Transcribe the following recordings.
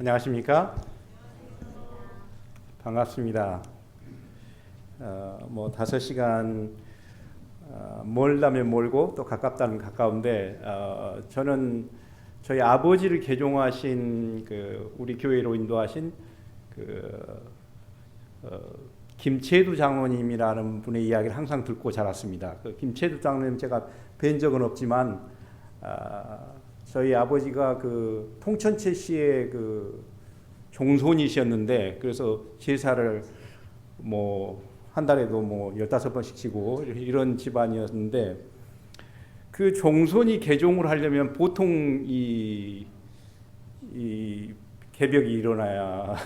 안녕하십니까? 반갑습니다. 5시간 멀다면 멀고 또 가깝다면 가까운데 저는 저희 아버지를 개종하신 우리 교회로 인도하신 김채두 장로님이라는 분의 이야기를 항상 듣고 자랐습니다. 김채두 장로님 제가 뵌 적은 없지만 저희 아버지가 통천채 씨의 종손이셨는데, 그래서 제사를 한 달에도 15번씩 지고 이런 집안이었는데, 그 종손이 개종을 하려면 보통 이 개벽이 일어나야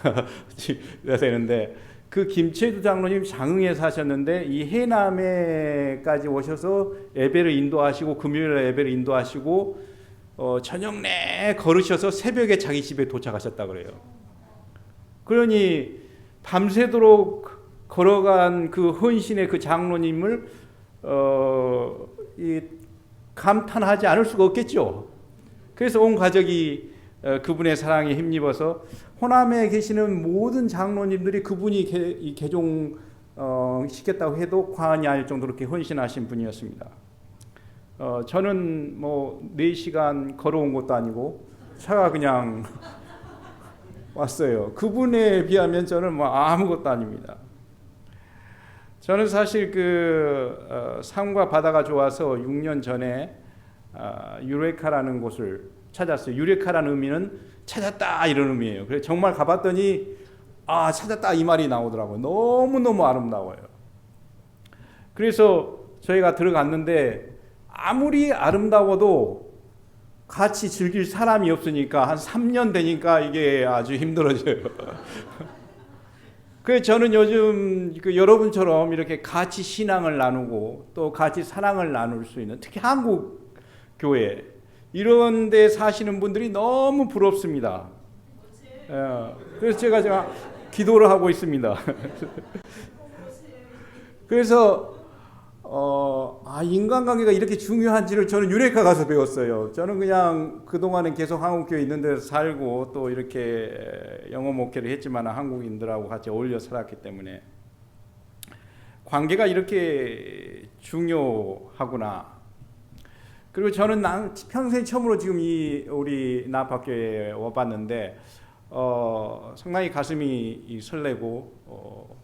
되는데, 그 김채두 장로님 장흥에 사셨는데 이 해남에까지 오셔서 예배를 인도하시고, 금요일에 예배를 인도하시고 저녁 내 걸으셔서 새벽에 자기 집에 도착하셨다 그래요. 그러니 밤새도록 걸어간 그 헌신의 그 장로님을 감탄하지 않을 수가 없겠죠. 그래서 온 가족이 그분의 사랑에 힘입어서 호남에 계시는 모든 장로님들이 그분이 개종 시켰다고 해도 과언이 아닐 정도로 그렇게 헌신하신 분이었습니다. 저는 4시간 걸어온 것도 아니고 차가 그냥 왔어요. 그분에 비하면 저는 아무것도 아닙니다. 저는 사실 산과 바다가 좋아서 6년 전에 유레카라는 곳을 찾았어요. 유레카라는 의미는 찾았다 이런 의미예요. 그래서 정말 가봤더니 찾았다 이 말이 나오더라고요. 너무너무 아름다워요. 그래서 저희가 들어갔는데 아무리 아름다워도 같이 즐길 사람이 없으니까 한 3년 되니까 이게 아주 힘들어져요. 그래서 저는 요즘 여러분처럼 이렇게 같이 신앙을 나누고 또 같이 사랑을 나눌 수 있는, 특히 한국 교회 이런 데 사시는 분들이 너무 부럽습니다. 그래서 제가 기도를 하고 있습니다. 그래서 인간관계가 이렇게 중요한지를 저는 유레카 가서 배웠어요. 저는 그냥 그동안은 계속 한국교회 있는 데서 살고 또 이렇게 영어 목회를 했지만 한국인들하고 같이 어울려 살았기 때문에 관계가 이렇게 중요하구나. 그리고 저는 평생 처음으로 지금 우리 나파교회에 와봤는데 상당히 가슴이 설레고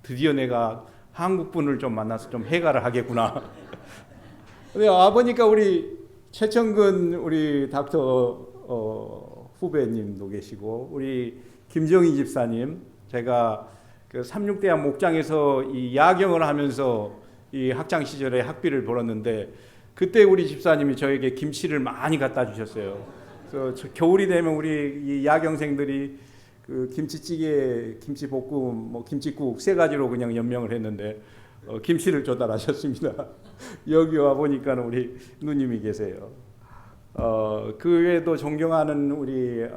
드디어 내가 한국 분을 좀 만나서 좀 해가를 하겠구나. 근데 아버니까 우리 최청근 우리 닥터 후배님도 계시고 우리 김정희 집사님, 제가 36대학 목장에서 이 야경을 하면서 이 학창 시절에 학비를 벌었는데 그때 우리 집사님이 저에게 김치를 많이 갖다 주셨어요. 그래서 겨울이 되면 우리 이 야경생들이 김치찌개, 김치볶음, 김치국 3가지로 그냥 연명을 했는데 김치를 조달하셨습니다. 여기 와 보니까 우리 누님이 계세요. 그 외에도 존경하는 우리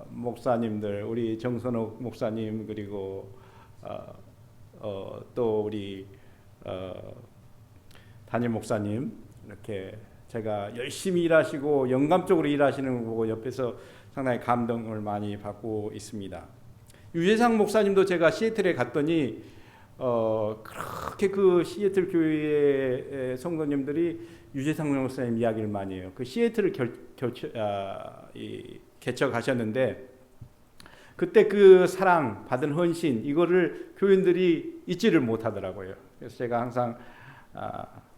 목사님들, 우리 정선옥 목사님, 그리고 또 우리 담임 목사님, 이렇게 제가 열심히 일하시고 영감적으로 일하시는 거 보고 옆에서 상당히 감동을 많이 받고 있습니다. 유재상 목사님도 제가 시애틀에 갔더니 그렇게 그 시애틀 교회의 성도님들이 유재상 목사님 이야기를 많이 해요. 그 시애틀을 개척하셨는데 그때 그 사랑 받은 헌신 이거를 교인들이 잊지를 못하더라고요. 그래서 제가 항상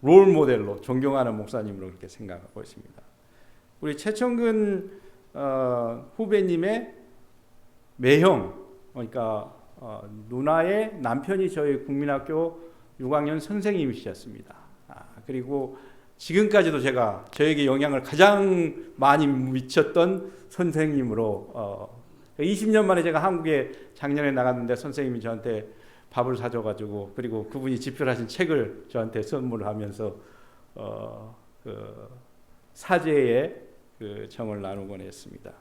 롤 모델로 존경하는 목사님으로 그렇게 생각하고 있습니다. 우리 최청근 후배님의 매형, 그러니까 누나의 남편이 저희 국민학교 6학년 선생님이셨습니다. 그리고 지금까지도 제가 저에게 영향을 가장 많이 미쳤던 선생님으로 20년 만에 제가 한국에 작년에 나갔는데 선생님이 저한테 밥을 사줘가지고, 그리고 그분이 집필하신 책을 저한테 선물을 하면서 사제의 정을 나누곤 했습니다.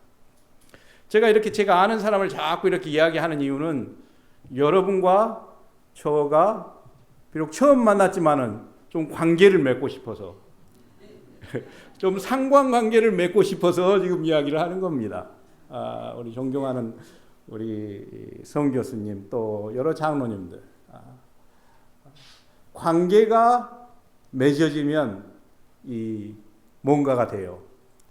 제가 이렇게 제가 아는 사람을 자꾸 이렇게 이야기하는 이유는 여러분과 저가 비록 처음 만났지만은 좀 관계를 맺고 싶어서 좀 상관관계를 맺고 싶어서 지금 이야기를 하는 겁니다. 우리 존경하는 우리 성 교수님 또 여러 장로님들, 관계가 맺어지면 이 뭔가가 돼요.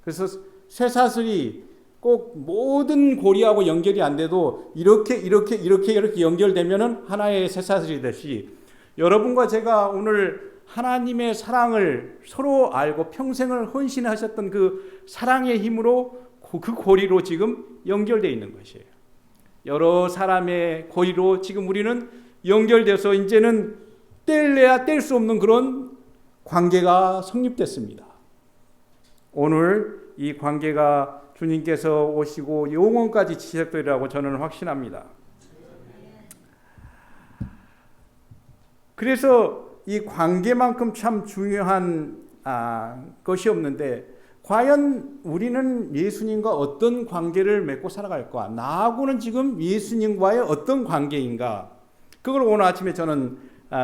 그래서 쇠사슬이 꼭 모든 고리하고 연결이 안 돼도 이렇게 연결되면은 하나의 쇠사슬이 되듯이 여러분과 제가 오늘 하나님의 사랑을 서로 알고 평생을 헌신하셨던 그 사랑의 힘으로 그 고리로 지금 연결되어 있는 것이에요. 여러 사람의 고리로 지금 우리는 연결돼서 이제는 뗄래야 뗄 수 없는 그런 관계가 성립됐습니다. 오늘 이 관계가 주님께서 오시고 영원까지 지속되리라고 저는 확신합니다. 그래서 이 관계만큼 참 중요한 것이 없는데 과연 우리는 예수님과 어떤 관계를 맺고 살아갈까? 나하고는 지금 예수님과의 어떤 관계인가? 그걸 오늘 아침에 저는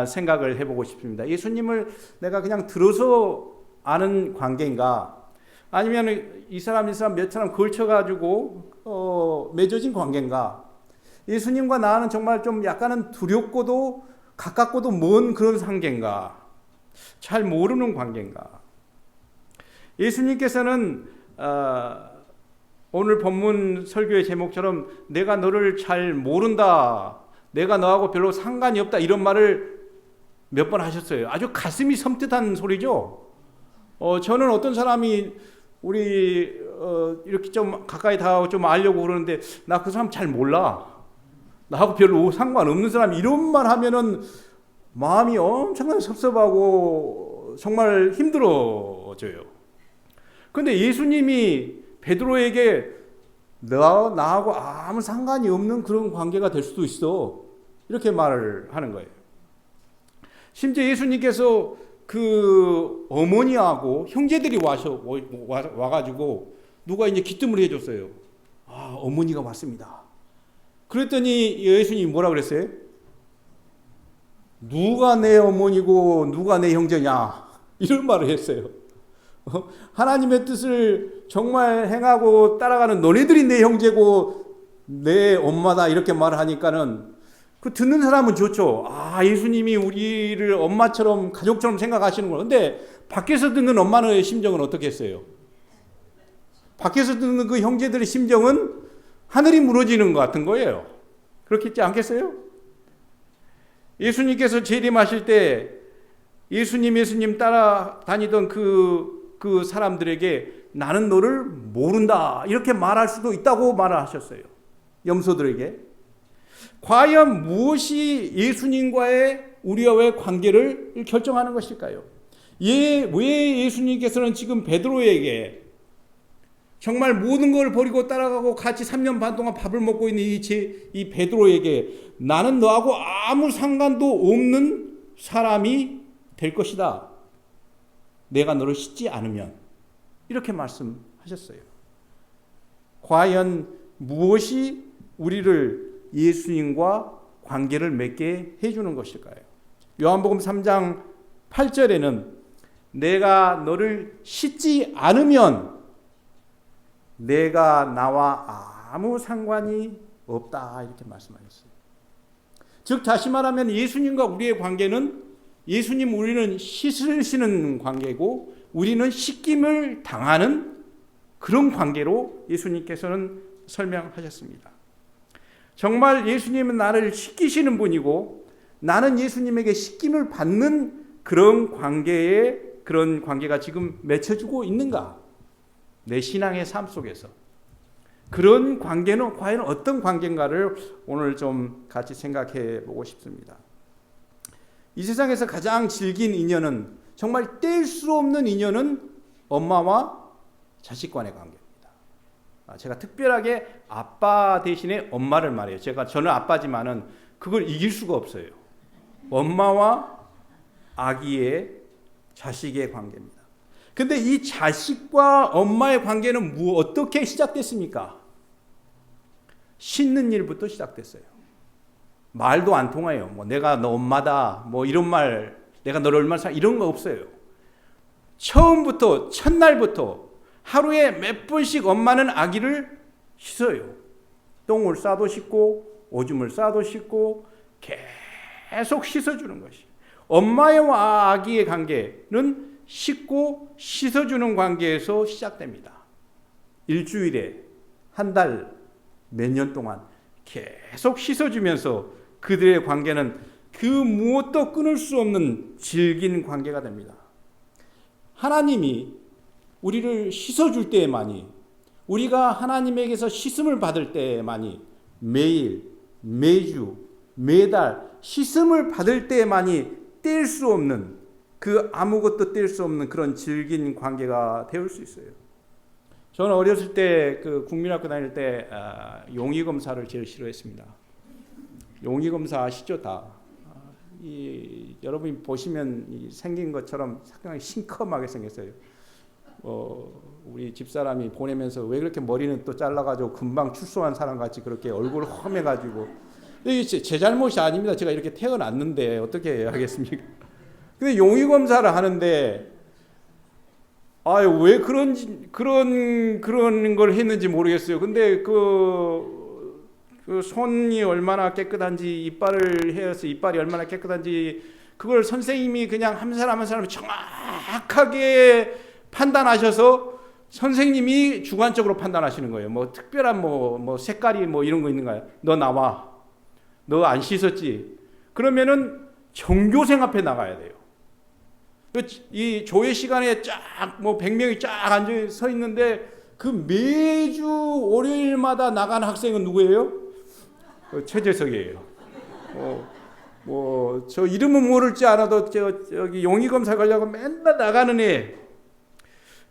생각을 해보고 싶습니다. 예수님을 내가 그냥 들어서 아는 관계인가? 아니면 이 사람 몇 사람 걸쳐가지고 맺어진 관계인가? 예수님과 나는 정말 좀 약간은 두렵고도 가깝고도 먼 그런 관계인가? 잘 모르는 관계인가? 예수님께서는 오늘 본문 설교의 제목처럼 내가 너를 잘 모른다, 내가 너하고 별로 상관이 없다 이런 말을 몇 번 하셨어요. 아주 가슴이 섬뜩한 소리죠. 저는 어떤 사람이 우리 이렇게 좀 가까이 다가가고 좀 알려고 그러는데 나 그 사람 잘 몰라, 나하고 별로 상관없는 사람 이런 말 하면은 마음이 엄청나게 섭섭하고 정말 힘들어져요. 그런데 예수님이 베드로에게 나하고 아무 상관이 없는 그런 관계가 될 수도 있어 이렇게 말을 하는 거예요. 심지어 예수님께서 그 어머니하고 형제들이 와가지고 누가 이제 기뜸을 해줬어요. 어머니가 왔습니다. 그랬더니 예수님이 뭐라 그랬어요? 누가 내 어머니고 누가 내 형제냐 이런 말을 했어요. 하나님의 뜻을 정말 행하고 따라가는 너네들이 내 형제고 내 엄마다 이렇게 말을 하니까는 그 듣는 사람은 좋죠. 예수님이 우리를 엄마처럼 가족처럼 생각하시는 거예요. 근데 밖에서 듣는 엄마의 심정은 어떻겠어요? 밖에서 듣는 그 형제들의 심정은 하늘이 무너지는 것 같은 거예요. 그렇겠지 않겠어요? 예수님께서 재림하실 때 예수님 따라다니던 그 사람들에게 나는 너를 모른다 이렇게 말할 수도 있다고 말을 하셨어요. 염소들에게. 과연 무엇이 예수님과의 우리와의 관계를 결정하는 것일까요? 왜 예수님께서는 지금 베드로에게 정말 모든 걸 버리고 따라가고 같이 3년 반 동안 밥을 먹고 있는 이 베드로에게 나는 너하고 아무 상관도 없는 사람이 될 것이다, 내가 너를 씻지 않으면, 이렇게 말씀하셨어요. 과연 무엇이 우리를 예수님과 관계를 맺게 해주는 것일까요? 요한복음 3장 8절에는 내가 너를 씻지 않으면 내가 나와 아무 상관이 없다 이렇게 말씀하셨어요. 즉 다시 말하면 예수님과 우리의 관계는 우리는 씻으시는 관계고 우리는 씻김을 당하는 그런 관계로 예수님께서는 설명하셨습니다. 정말 예수님은 나를 씻기시는 분이고 나는 예수님에게 씻김을 받는 그런 관계가 지금 맺혀지고 있는가? 내 신앙의 삶 속에서. 그런 관계는 과연 어떤 관계인가를 오늘 좀 같이 생각해 보고 싶습니다. 이 세상에서 가장 질긴 인연은, 정말 뗄 수 없는 인연은 엄마와 자식 간의 관계입니다. 제가 특별하게 아빠 대신에 엄마를 말해요. 저는 아빠지만은 그걸 이길 수가 없어요. 엄마와 아기의 자식의 관계입니다. 근데 이 자식과 엄마의 관계는 어떻게 시작됐습니까? 씻는 일부터 시작됐어요. 말도 안 통해요. 내가 너 엄마다, 이런 말, 내가 너를 얼마나 사랑해, 이런 거 없어요. 처음부터, 첫날부터 하루에 몇 번씩 엄마는 아기를 씻어요. 똥을 싸도 씻고 오줌을 싸도 씻고 계속 씻어주는 것이. 엄마와 아기의 관계는 씻고 씻어주는 관계에서 시작됩니다. 일주일에, 한 달, 몇 년 동안 계속 씻어주면서 그들의 관계는 그 무엇도 끊을 수 없는 질긴 관계가 됩니다. 하나님이 우리를 씻어줄 때에만이, 우리가 하나님에게서 씻음을 받을 때에만이, 매일, 매주, 매달 씻음을 받을 때에만이 뗄 수 없는, 그 아무것도 뗄 수 없는 그런 질긴 관계가 되올 수 있어요. 저는 어렸을 때 그 국민학교 다닐 때 용의검사를 제일 싫어했습니다. 용의검사 아시죠? 다. 여러분이 보시면 생긴 것처럼 상당히 싱크하게 생겼어요. 우리 집사람이 보내면서 왜 그렇게 머리는 또 잘라가지고 금방 출소한 사람 같이 그렇게 얼굴 험해가지고. 이게 제 잘못이 아닙니다. 제가 이렇게 태어났는데 어떻게 해야 하겠습니까? 근데 용의검사를 하는데 왜 그런 걸 했는지 모르겠어요. 근데 그 손이 얼마나 깨끗한지, 이빨을 해서 이빨이 얼마나 깨끗한지, 그걸 선생님이 그냥 한 사람 한 사람 정확하게 판단하셔서 선생님이 주관적으로 판단하시는 거예요. 뭐 특별한 뭐 색깔이 뭐 이런 거 있는가요? 너 나와. 너 안 씻었지? 그러면은 전교생 앞에 나가야 돼요. 이 조회 시간에 쫙 100명이 쫙 앉아 서 있는데 그 매주 월요일마다 나가는 학생은 누구예요? 최재석이에요. 저 이름은 모를지 않아도 저기 용의검사 가려고 맨날 나가는 애.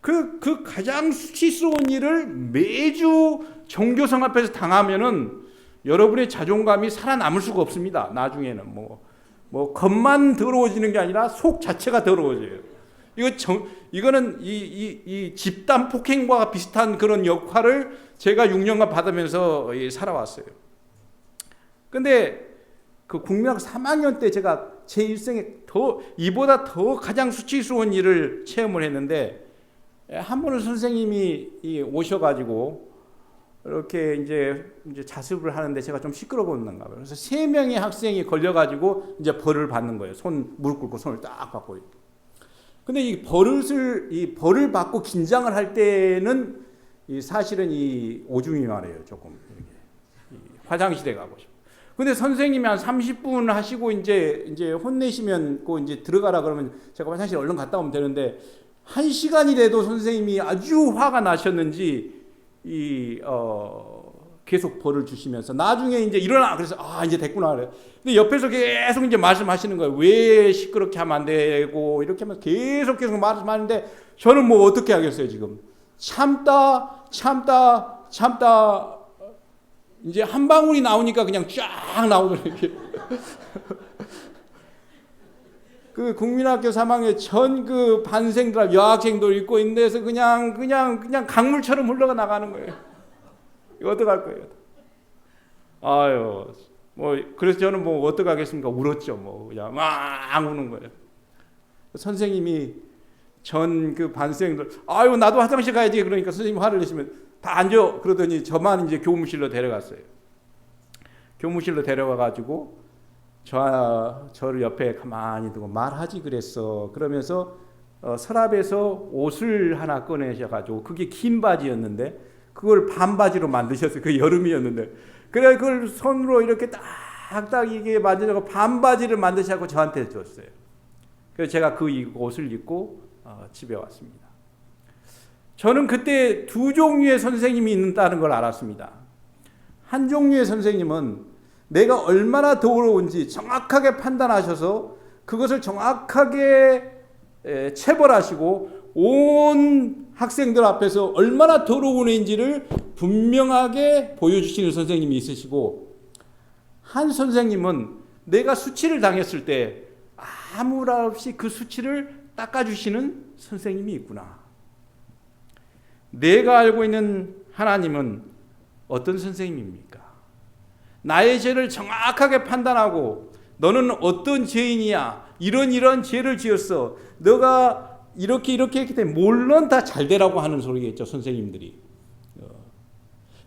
그 가장 수치스러운 일을 매주 전교생 앞에서 당하면은 여러분의 자존감이 살아남을 수가 없습니다. 나중에는 겉만 더러워지는 게 아니라 속 자체가 더러워져요. 이거는 이 집단 폭행과 비슷한 그런 역할을 제가 6년간 받으면서 살아왔어요. 근데 그 국민학교 3학년 때 제가 제 일생에 이보다 더 가장 수치스러운 일을 체험을 했는데, 한 번은 선생님이 오셔가지고 이렇게 이제 자습을 하는데 제가 좀 시끄러웠는가 봐요. 그래서 3명의 학생이 걸려가지고 이제 벌을 받는 거예요. 무릎 꿇고 손을 딱 받고. 근데 이 벌을 받고 긴장을 할 때는 사실은 이 오줌이 말해요. 조금 이렇게 화장실에 가고 싶어. 근데 선생님이 한 30분 하시고 이제 혼내시면 이제 들어가라 그러면 제가 화장실 얼른 갔다 오면 되는데, 1시간이 돼도 선생님이 아주 화가 나셨는지 계속 벌을 주시면서 나중에 이제 일어나, 그래서 이제 됐구나 그래. 근데 옆에서 계속 이제 말씀하시는 거예요. 왜 시끄럽게 하면 안 되고 이렇게 하면 계속 말씀하는데, 저는 어떻게 하겠어요 지금. 참다 이제 한 방울이 나오니까 그냥 쫙 나오더라고요. 그 국민학교 3학년 전 그 반생들, 여학생들 있고 있는 데서 그냥 강물처럼 흘러가 나가는 거예요. 이거 어떡할 거예요? 그래서 저는 어떡하겠습니까? 울었죠. 그냥 막 우는 거예요. 선생님이 전 그 반생들, 나도 화장실 가야지. 그러니까 선생님이 화를 내시면 다 앉아. 그러더니 저만 이제 교무실로 데려갔어요. 교무실로 데려가가지고 저를 옆에 가만히 두고 말하지 그랬어. 그러면서 서랍에서 옷을 하나 꺼내셔가지고, 그게 긴 바지였는데 그걸 반바지로 만드셨어요. 그 여름이었는데. 그래 그걸 손으로 이렇게 딱딱 이게 만들고 반바지를 만드셔서 저한테 줬어요. 그래서 제가 그 옷을 입고 집에 왔습니다. 저는 그때 2종류의 선생님이 있다는 걸 알았습니다. 한 종류의 선생님은 내가 얼마나 더러운지 정확하게 판단하셔서 그것을 정확하게 체벌하시고 온 학생들 앞에서 얼마나 더러운 애인지를 분명하게 보여주시는 선생님이 있으시고, 한 선생님은 내가 수치를 당했을 때 아무 말 없이 그 수치를 닦아주시는 선생님이 있구나. 내가 알고 있는 하나님은 어떤 선생님입니까? 나의 죄를 정확하게 판단하고, 너는 어떤 죄인이야, 이런 죄를 지었어, 너가 이렇게 했기 때문에 물론 다 잘 되라고 하는 소리겠죠, 선생님들이.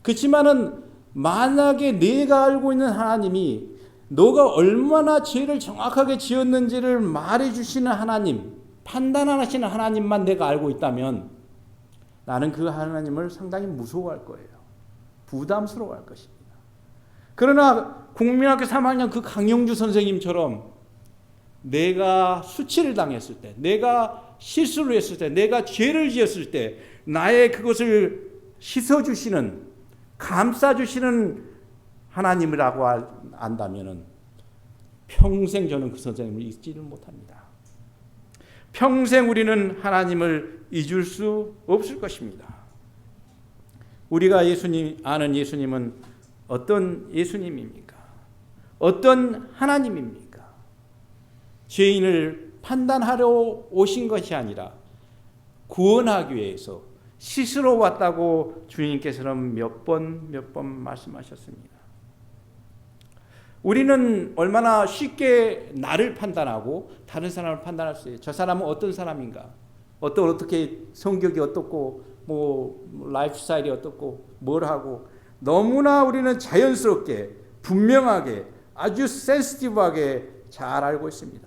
그렇지만은 만약에 내가 알고 있는 하나님이 너가 얼마나 죄를 정확하게 지었는지를 말해주시는 하나님, 판단하시는 하나님만 내가 알고 있다면 나는 그 하나님을 상당히 무서워할 거예요. 부담스러워할 것입니다. 그러나 국민학교 3학년 그 강영주 선생님처럼 내가 수치를 당했을 때, 내가 실수를 했을 때, 내가 죄를 지었을 때 나의 그것을 씻어주시는, 감싸주시는 하나님이라고 안다면 평생 저는 그 선생님을 잊지를 못합니다. 평생 우리는 하나님을 잊을 수 없을 것입니다. 우리가 아는 예수님은 어떤 예수님입니까? 어떤 하나님입니까? 죄인을 판단하러 오신 것이 아니라 구원하기 위해서 씻으러 왔다고 주님께서는 몇 번 말씀하셨습니다. 우리는 얼마나 쉽게 나를 판단하고 다른 사람을 판단할 수 있어요. 저 사람은 어떤 사람인가? 어떻게 성격이 어떻고 라이프 스타일이 어떻고 뭘 하고 너무나 우리는 자연스럽게 분명하게 아주 센시티브하게 잘 알고 있습니다.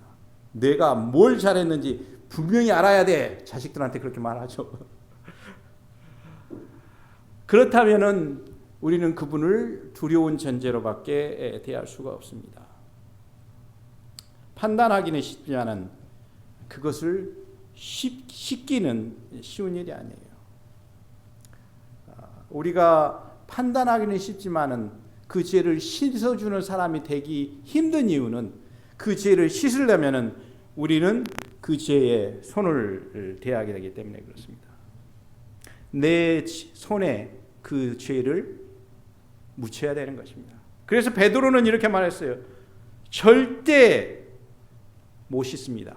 내가 뭘 잘했는지 분명히 알아야 돼. 자식들한테 그렇게 말하죠. 그렇다면은 우리는 그분을 두려운 존재로밖에 대할 수가 없습니다. 판단하기는 쉽지만은 그것을 씻기는 쉬운 일이 아니에요. 우리가 판단하기는 쉽지만은 그 죄를 씻어주는 사람이 되기 힘든 이유는 그 죄를 씻으려면은 우리는 그 죄에 손을 대하게 되기 때문에 그렇습니다. 내 손에 그 죄를 묻혀야 되는 것입니다. 그래서 베드로는 이렇게 말했어요. 절대 못 씻습니다.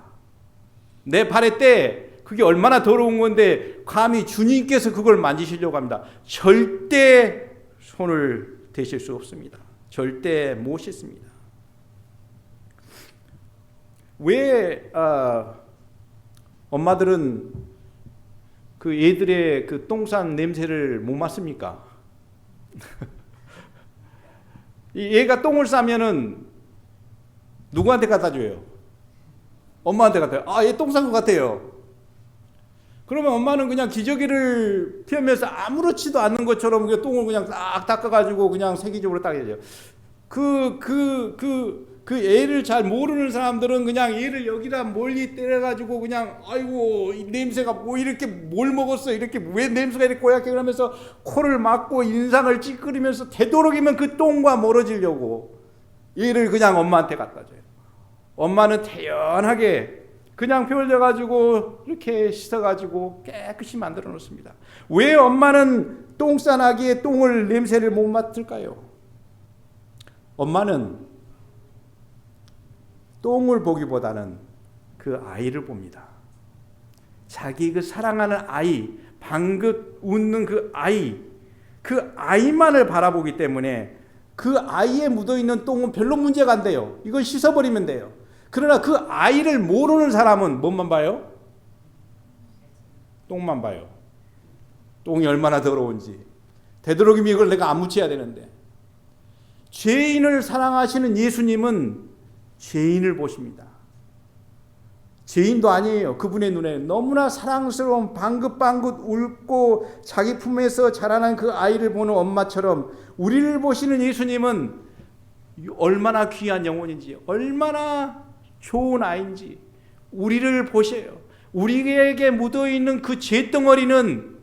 내 발의 때 그게 얼마나 더러운 건데 감히 주님께서 그걸 만지시려고 합니다. 절대 손을 대실 수 없습니다. 절대 못 씻습니다. 왜 엄마들은 그 애들의 그 똥싼 냄새를 못 맡습니까? 이 애가 똥을 싸면은 누구한테 갖다 줘요? 엄마한테 갖다 줘요. 아, 얘 똥 싼 것 같아요. 그러면 엄마는 그냥 기저귀를 펴면서 아무렇지도 않는 것처럼 그 똥을 그냥 딱 닦아가지고 그냥 세기적으로 닦아야죠. 그 애를 잘 모르는 사람들은 그냥 얘를 여기다 멀리 때려가지고 그냥 아이고 이 냄새가 뭐 이렇게 뭘 먹었어 이렇게 왜 냄새가 이렇게 고약해 그러면서 코를 막고 인상을 찌끄리면서 되도록이면 그 똥과 멀어지려고 얘를 그냥 엄마한테 갖다 줘요. 엄마는 태연하게 그냥 펴올려가지고 이렇게 씻어가지고 깨끗이 만들어 놓습니다. 왜 엄마는 똥 싼 아기의 똥을 냄새를 못 맡을까요? 엄마는 똥을 보기보다는 그 아이를 봅니다. 자기 그 사랑하는 아이, 방긋 웃는 그 아이만을 바라보기 때문에 그 아이에 묻어있는 똥은 별로 문제가 안 돼요. 이건 씻어버리면 돼요. 그러나 그 아이를 모르는 사람은 뭐만 봐요? 똥만 봐요. 똥이 얼마나 더러운지. 되도록이면 이걸 내가 안 묻혀야 되는데. 죄인을 사랑하시는 예수님은 죄인을 보십니다. 죄인도 아니에요. 그분의 눈에 너무나 사랑스러운 방긋방긋 웃고 자기 품에서 자라난 그 아이를 보는 엄마처럼 우리를 보시는 예수님은 얼마나 귀한 영혼인지 얼마나 좋은 아이인지 우리를 보셔요. 우리에게 묻어있는 그 죄덩어리는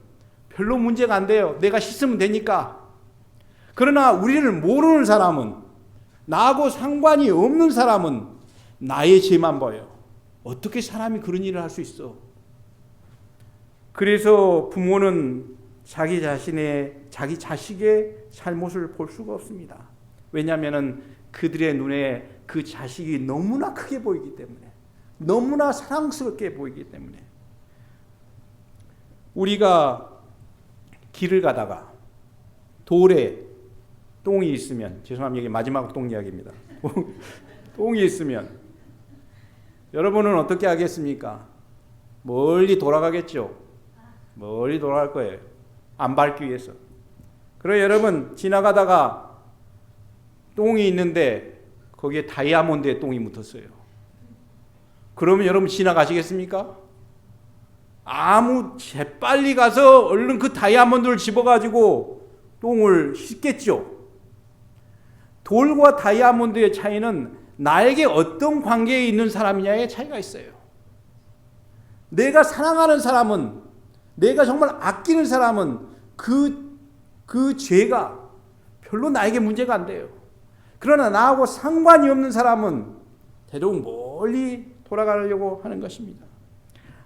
별로 문제가 안 돼요. 내가 씻으면 되니까. 그러나 우리를 모르는 사람은 나하고 상관이 없는 사람은 나의 죄만 봐요. 어떻게 사람이 그런 일을 할 수 있어? 그래서 부모는 자기 자식의 잘못을 볼 수가 없습니다. 왜냐하면 그들의 눈에 그 자식이 너무나 크게 보이기 때문에, 너무나 사랑스럽게 보이기 때문에. 우리가 길을 가다가 돌에 똥이 있으면, 죄송합니다. 이게 마지막 똥 이야기입니다. 똥이 있으면 여러분은 어떻게 하겠습니까? 멀리 돌아가겠죠. 멀리 돌아갈 거예요. 안 밟기 위해서. 그래 여러분 지나가다가 똥이 있는데 거기에 다이아몬드의 똥이 묻었어요. 그러면 여러분 지나가시겠습니까? 아무 재빨리 가서 얼른 그 다이아몬드를 집어가지고 똥을 씻겠죠. 돌과 다이아몬드의 차이는 나에게 어떤 관계에 있는 사람이냐의 차이가 있어요. 내가 사랑하는 사람은, 내가 정말 아끼는 사람은 그 죄가 별로 나에게 문제가 안 돼요. 그러나 나하고 상관이 없는 사람은 대충 멀리 돌아가려고 하는 것입니다.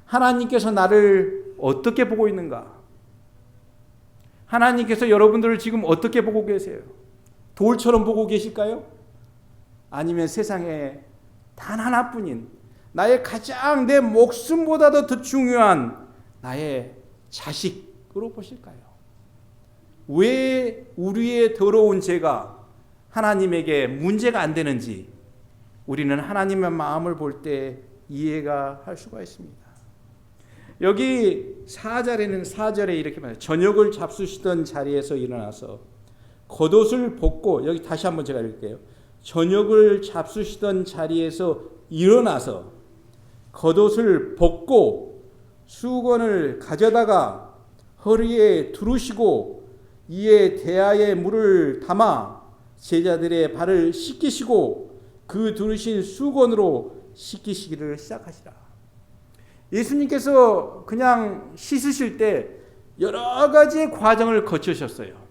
하나님께서 나를 어떻게 보고 있는가? 하나님께서 여러분들을 지금 어떻게 보고 계세요? 돌처럼 보고 계실까요? 아니면 세상에 단 하나뿐인 나의 가장 내 목숨보다도 더 중요한 나의 자식으로 보실까요? 왜 우리의 더러운 죄가 하나님에게 문제가 안 되는지 우리는 하나님의 마음을 볼 때 이해가 할 수가 있습니다. 여기 4절에 이렇게 말해요. 저녁을 잡수시던 자리에서 일어나서 겉옷을 벗고, 여기 다시 한번 제가 읽을게요. 저녁을 잡수시던 자리에서 일어나서 겉옷을 벗고 수건을 가져다가 허리에 두르시고 이에 대야에 물을 담아 제자들의 발을 씻기시고 그 두르신 수건으로 씻기시기를 시작하시라. 예수님께서 그냥 씻으실 때 여러 가지의 과정을 거치셨어요.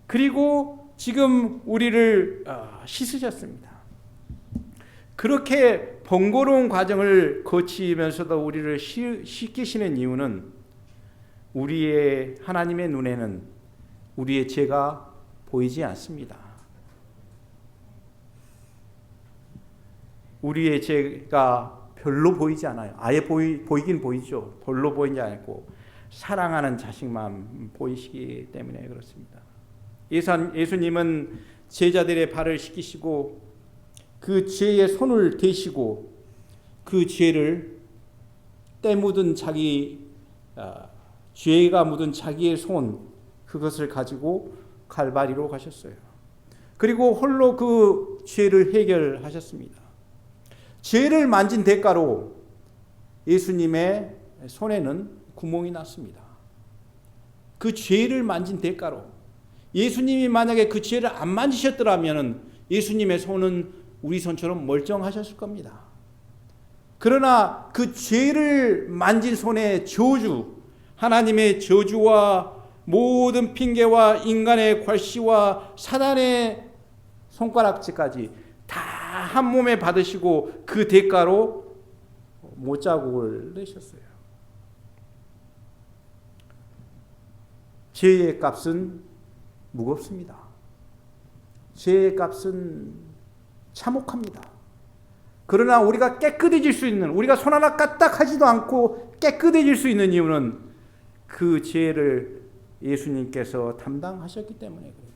그리고 지금 우리를 씻으셨습니다. 그렇게 번거로운 과정을 거치면서도 우리를 씻기시는 이유는 우리의 하나님의 눈에는 우리의 죄가 보이지 않습니다. 우리의 죄가 별로 보이지 않아요. 아예 보이긴 보이죠. 별로 보이지 않고 사랑하는 자식만 보이시기 때문에 그렇습니다. 예수님은 제자들의 발을 씻기시고 그 죄에 손을 대시고 그 죄를 때 묻은 죄가 묻은 자기의 손, 그것을 가지고 갈바리로 가셨어요. 그리고 홀로 그 죄를 해결하셨습니다. 죄를 만진 대가로 예수님의 손에는 구멍이 났습니다. 그 죄를 만진 대가로 예수님이 만약에 그 죄를 안 만지셨더라면 예수님의 손은 우리 손처럼 멀쩡하셨을 겁니다. 그러나 그 죄를 만진 손의 저주, 하나님의 저주와 모든 핑계와 인간의 괄시와 사단의 손가락질까지 다 한 몸에 받으시고 그 대가로 못자국을 내셨어요. 죄의 값은 무겁습니다. 죄의 값은 참혹합니다. 그러나 우리가 깨끗해질 수 있는, 우리가 손 하나 까딱하지도 않고 깨끗해질 수 있는 이유는 그 죄를 예수님께서 담당하셨기 때문에 그래요.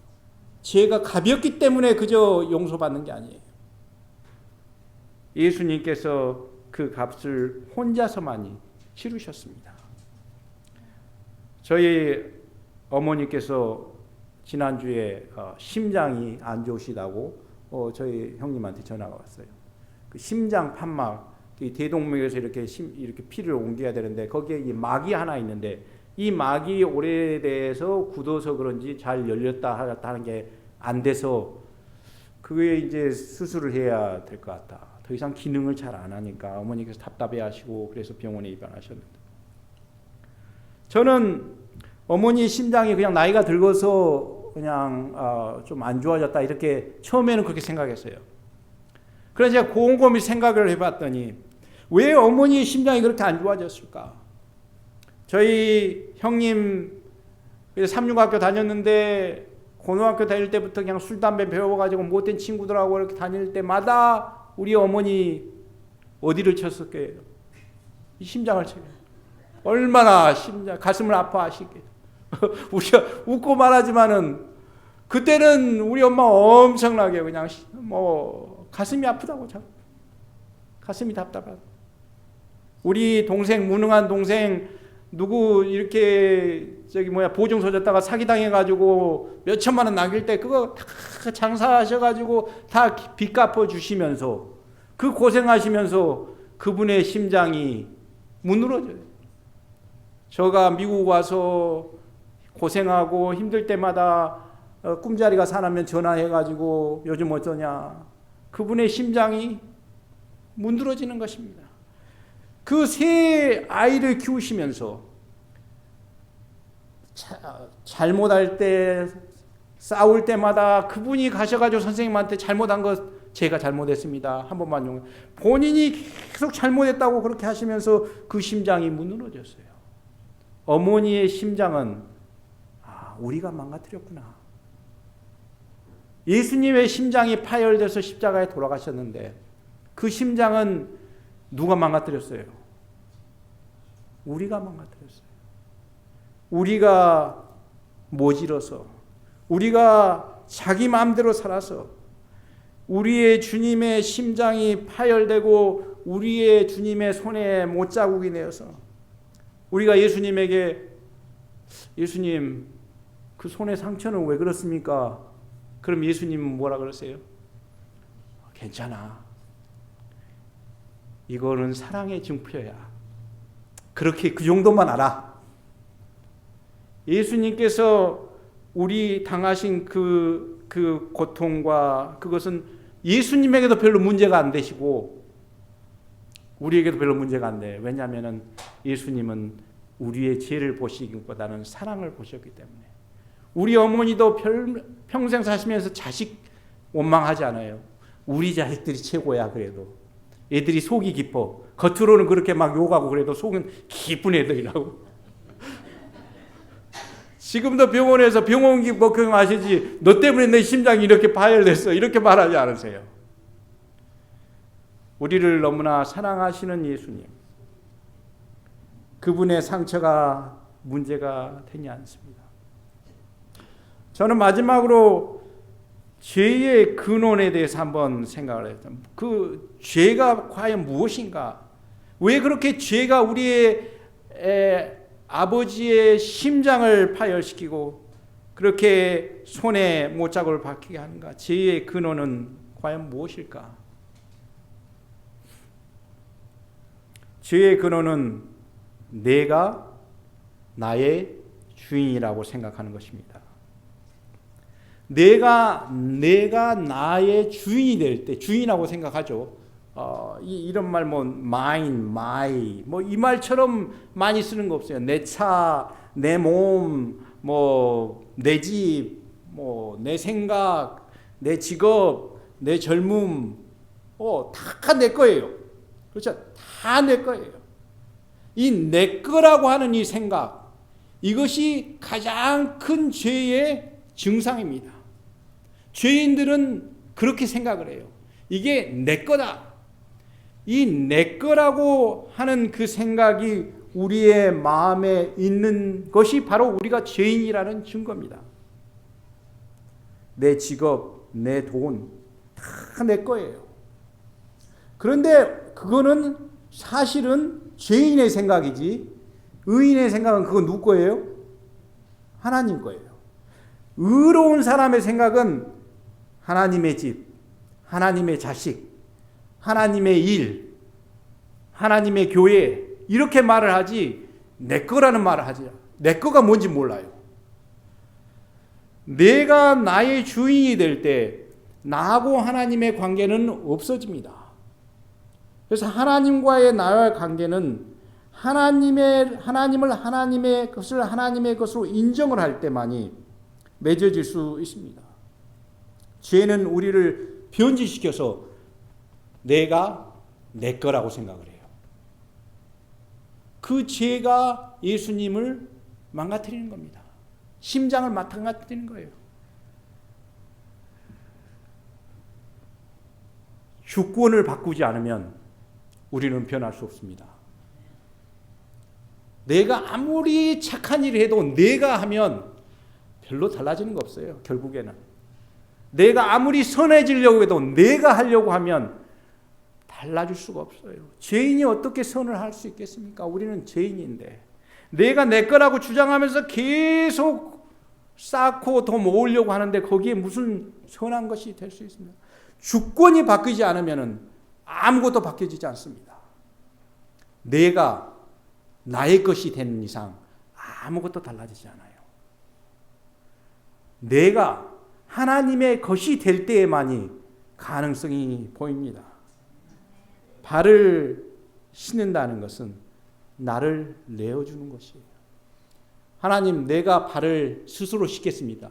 죄가 가볍기 때문에 그저 용서받는 게 아니에요. 예수님께서 그 값을 혼자서만이 치르셨습니다. 저희 어머니께서 지난주에 심장이 안 좋으시다고 저희 형님한테 전화가 왔어요. 그 심장 판막, 대동맥에서 이렇게 피를 옮겨야 되는데 거기에 이 막이 하나 있는데 이 막이 오래돼서 굳어서 그런지 잘 열렸다 하렸다 하는 게 안 돼서 그게 이제 수술을 해야 될 것 같다. 더 이상 기능을 잘 안 하니까 어머니께서 답답해하시고 그래서 병원에 입원하셨는데 저는 어머니 심장이 그냥 나이가 들어서 그냥 좀 안 좋아졌다 이렇게 처음에는 그렇게 생각했어요. 그래서 제가 곰곰이 생각을 해봤더니 왜 어머니의 심장이 그렇게 안 좋아졌을까? 저희 형님 삼육학교 다녔는데 고등학교 다닐 때부터 그냥 술 담배 배워가지고 못된 친구들하고 이렇게 다닐 때마다 우리 어머니 어디를 쳤을까요? 이 심장을 쳐요. 얼마나 가슴을 아파하시게. 우리가 웃고 말하지만은 그때는 우리 엄마 엄청나게 그냥 가슴이 아프다고 참 가슴이 답답하다. 우리 동생 무능한 동생 누구 이렇게 보증서 줬다가 사기당해가지고 몇 천만 원 남길 때 그거 다 장사하셔가지고 다 빚 갚아 주시면서 그 고생하시면서 그분의 심장이 무너져요. 저가 미국 와서 고생하고 힘들 때마다 꿈자리가 사나면 전화해가지고 요즘 어쩌냐. 그분의 심장이 문드러지는 것입니다. 그 세 아이를 키우시면서 잘못할 때 싸울 때마다 그분이 가셔가지고 선생님한테 잘못한 것 제가 잘못했습니다. 한 번만 용. 본인이 계속 잘못했다고 그렇게 하시면서 그 심장이 무너졌어요. 어머니의 심장은 우리가 망가뜨렸구나. 예수님의 심장이 파열돼서 십자가에 돌아가셨는데 그 심장은 누가 망가뜨렸어요? 우리가 망가뜨렸어요. 우리가 모질어서 우리가 자기 마음대로 살아서 우리의 주님의 심장이 파열되고 우리의 주님의 손에 못자국이 내어서 우리가 예수님에게 예수님 그 손의 상처는 왜 그렇습니까? 그럼 예수님은 뭐라 그러세요? 괜찮아. 이거는 사랑의 증표야. 그렇게 그 정도만 알아. 예수님께서 우리 당하신 그 고통과 그것은 예수님에게도 별로 문제가 안 되시고 우리에게도 별로 문제가 안 돼. 왜냐하면 예수님은 우리의 죄를 보시기보다는 사랑을 보셨기 때문에. 우리 어머니도 평생 사시면서 자식 원망하지 않아요. 우리 자식들이 최고야. 그래도 애들이 속이 깊어. 겉으로는 그렇게 막 욕하고 그래도 속은 깊은 애들이라고. 지금도 병원에서 병원기 걱정하시지 너 때문에 내 심장이 이렇게 파열됐어 이렇게 말하지 않으세요. 우리를 너무나 사랑하시는 예수님, 그분의 상처가 문제가 되지 않습니다. 저는 마지막으로 죄의 근원에 대해서 한번 생각을 했죠. 그 죄가 과연 무엇인가? 왜 그렇게 죄가 우리의 아버지의 심장을 파열시키고 그렇게 손에 못자국을 박히게 하는가? 죄의 근원은 과연 무엇일까? 죄의 근원은 내가 나의 주인이라고 생각하는 것입니다. 내가 나의 주인이 될 때, 주인이라고 생각하죠. 이런 말 mine, my 이 말처럼 많이 쓰는 거 없어요. 내 차, 내 몸, 내 집, 내 생각, 내 직업, 내 젊음, 다 내 거예요. 그렇죠? 다 내 거예요. 이 내 거라고 하는 이 생각, 이것이 가장 큰 죄의 증상입니다. 죄인들은 그렇게 생각을 해요. 이게 내 거다. 이 내 거라고 하는 그 생각이 우리의 마음에 있는 것이 바로 우리가 죄인이라는 증거입니다. 내 직업, 내 돈, 다 내 거예요. 그런데 그거는 사실은 죄인의 생각이지 의인의 생각은 그건 누구 거예요? 하나님 거예요. 의로운 사람의 생각은 하나님의 집, 하나님의 자식, 하나님의 일, 하나님의 교회 이렇게 말을 하지 내 거라는 말을 하지 내 거가 뭔지 몰라요. 내가 나의 주인이 될 때 나하고 하나님의 관계는 없어집니다. 그래서 하나님과의 나의 관계는 하나님을 하나님의 것으로 인정을 할 때만이 맺어질 수 있습니다. 죄는 우리를 변질시켜서 내가 내 거라고 생각을 해요. 그 죄가 예수님을 망가뜨리는 겁니다. 심장을 망가뜨리는 거예요. 주권을 바꾸지 않으면 우리는 변할 수 없습니다. 내가 아무리 착한 일을 해도 내가 하면 별로 달라지는 거 없어요. 결국에는. 내가 아무리 선해지려고 해도 내가 하려고 하면 달라질 수가 없어요. 죄인이 어떻게 선을 할 수 있겠습니까? 우리는 죄인인데 내가 내 거라고 주장하면서 계속 쌓고 더 모으려고 하는데 거기에 무슨 선한 것이 될 수 있습니까? 주권이 바뀌지 않으면 아무것도 바뀌어지지 않습니다. 내가 나의 것이 되는 이상 아무것도 달라지지 않아요. 내가 하나님의 것이 될 때에만이 가능성이 보입니다. 발을 씻는다는 것은 나를 내어주는 것이에요. 하나님, 내가 발을 스스로 씻겠습니다.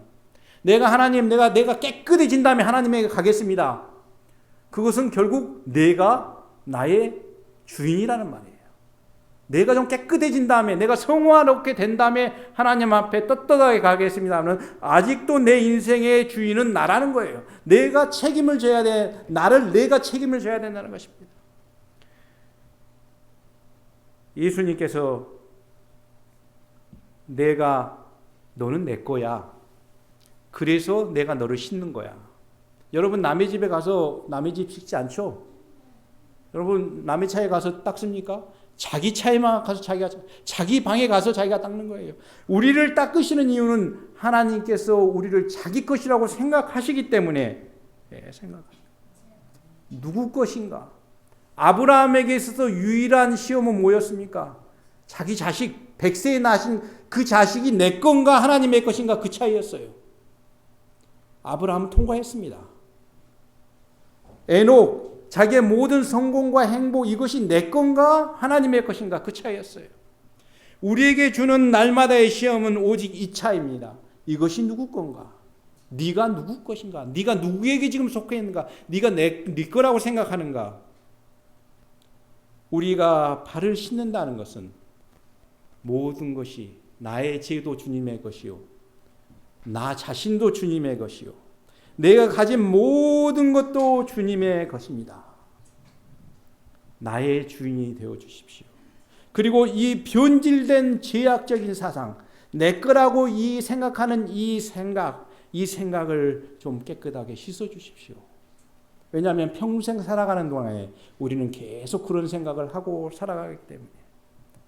하나님, 내가 깨끗해진 다음에 하나님에게 가겠습니다. 그것은 결국 내가 나의 주인이라는 말이에요. 내가 좀 깨끗해진 다음에, 내가 성화롭게 된 다음에 하나님 앞에 떳떳하게 가겠습니다 하면 아직도 내 인생의 주인은 나라는 거예요. 내가 책임을 져야 돼. 내가 책임을 져야 된다는 것입니다. 예수님께서 너는 내 거야. 그래서 내가 너를 씻는 거야. 여러분 남의 집에 가서 남의 집 씻지 않죠? 여러분 남의 차에 가서 닦습니까? 자기 차에만 가서 자기 방에 가서 자기가 닦는 거예요. 우리를 닦으시는 이유는 하나님께서 우리를 자기 것이라고 생각하시기 때문에 생각합니다. 누구 것인가? 아브라함에게 있어서 유일한 시험은 뭐였습니까? 자기 자식, 100세에 낳으신 그 자식이 내 건가 하나님의 것인가 그 차이였어요. 아브라함은 통과했습니다. 에녹, 자기의 모든 성공과 행복 이것이 내 건가 하나님의 것인가 그 차이였어요. 우리에게 주는 날마다의 시험은 오직 이 차이입니다. 이것이 누구 건가? 네가 누구 것인가? 네가 누구에게 지금 속해 있는가? 네가 네 거라고 생각하는가? 우리가 발을 씻는다는 것은 모든 것이 나의 죄도 주님의 것이요, 나 자신도 주님의 것이요, 내가 가진 모든 것도 주님의 것입니다. 나의 주인이 되어 주십시오. 그리고 이 변질된 죄악적인 사상, 내 거라고 생각하는 이 생각을 좀 깨끗하게 씻어 주십시오. 왜냐하면 평생 살아가는 동안에 우리는 계속 그런 생각을 하고 살아가기 때문에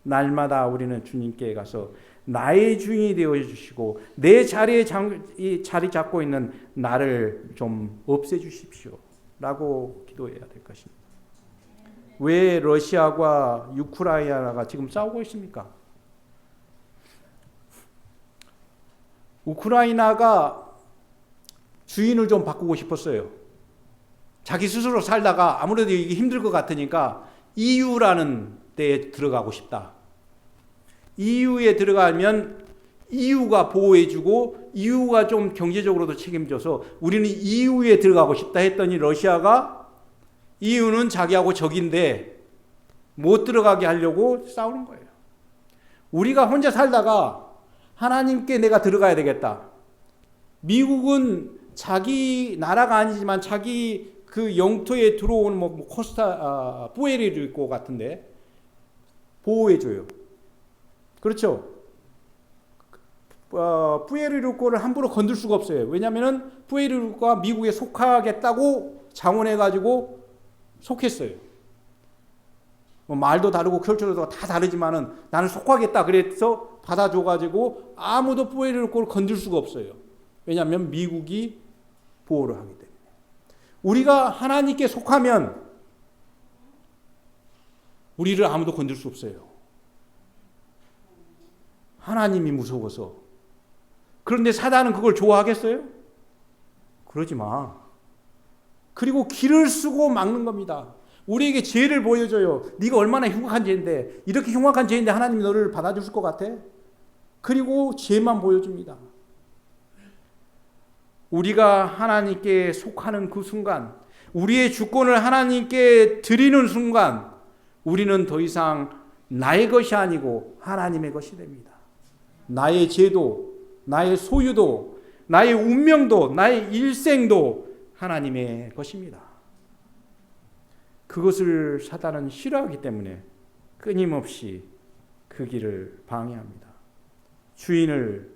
날마다 우리는 주님께 가서 나의 주인이 되어 주시고 내 자리에 자리 잡고 있는 나를 좀 없애 주십시오 라고 기도해야 될 것입니다. 왜 러시아와 우크라이나가 지금 싸우고 있습니까? 우크라이나가 주인을 좀 바꾸고 싶었어요. 자기 스스로 살다가 아무래도 이게 힘들 것 같으니까 EU라는 데에 들어가고 싶다. EU에 들어가면 EU가 보호해주고 EU가 좀 경제적으로도 책임져서 우리는 EU에 들어가고 싶다 했더니 러시아가 EU는 자기하고 적인데 못 들어가게 하려고 싸우는 거예요. 우리가 혼자 살다가 하나님께 내가 들어가야 되겠다. 미국은 자기 나라가 아니지만 자기 그 영토에 들어오는 푸에르리코 같은데 보호해줘요. 그렇죠? 푸에르리코를 함부로 건들 수가 없어요. 왜냐하면 푸에르리코가 미국에 속하겠다고 자원해가지고 속했어요. 말도 다르고 컬처도 다 다르지만은 나는 속하겠다 그래서 받아줘가지고 아무도 푸에르리코를 건들 수가 없어요. 왜냐하면 미국이 보호를 하기 때문에. 우리가 하나님께 속하면 우리를 아무도 건들 수 없어요. 하나님이 무서워서. 그런데 사단은 그걸 좋아하겠어요? 그러지 마. 그리고 길을 쓰고 막는 겁니다. 우리에게 죄를 보여줘요. 네가 얼마나 흉악한 죄인데, 이렇게 흉악한 죄인데 하나님이 너를 받아줄 것 같아? 그리고 죄만 보여줍니다. 우리가 하나님께 속하는 그 순간, 우리의 주권을 하나님께 드리는 순간 우리는 더 이상 나의 것이 아니고 하나님의 것이 됩니다. 나의 죄도, 나의 소유도, 나의 운명도, 나의 일생도 하나님의 것입니다. 그것을 사단은 싫어하기 때문에 끊임없이 그 길을 방해합니다. 주인을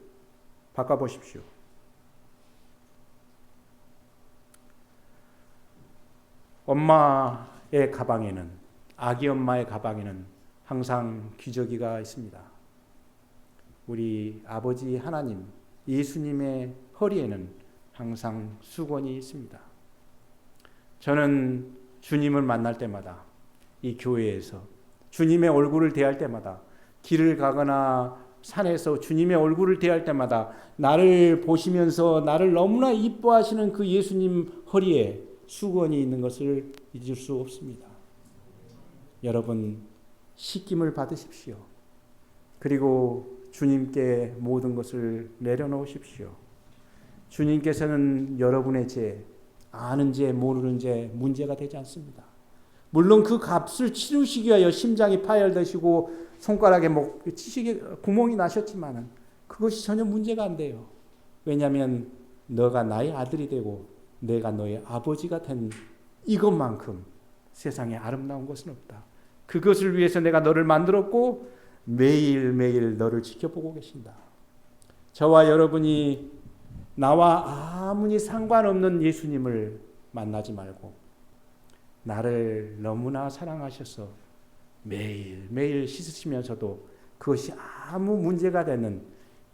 바꿔보십시오. 엄마의 가방에는, 아기 엄마의 가방에는 항상 기저귀가 있습니다. 우리 아버지 하나님, 예수님의 허리에는 항상 수건이 있습니다. 저는 주님을 만날 때마다 이 교회에서 주님의 얼굴을 대할 때마다 길을 가거나 산에서 주님의 얼굴을 대할 때마다 나를 보시면서 나를 너무나 이뻐하시는 그 예수님 허리에 수건이 있는 것을 잊을 수 없습니다. 여러분, 씻김을 받으십시오. 그리고 주님께 모든 것을 내려놓으십시오. 주님께서는 여러분의 죄, 아는 죄, 모르는 죄 문제가 되지 않습니다. 물론 그 값을 치르시기 위하여 심장이 파열되시고 손가락에 치시게 구멍이 나셨지만 그것이 전혀 문제가 안 돼요. 왜냐하면 너가 나의 아들이 되고 내가 너의 아버지가 된 이것만큼 세상에 아름다운 것은 없다. 그것을 위해서 내가 너를 만들었고 매일매일 너를 지켜보고 계신다. 저와 여러분이 나와 아무리 상관없는 예수님을 만나지 말고 나를 너무나 사랑하셔서 매일매일 씻으시면서도 그것이 아무 문제가 되는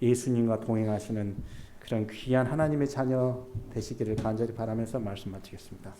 예수님과 동행하시는 그런 귀한 하나님의 자녀 되시기를 간절히 바라면서 말씀 마치겠습니다.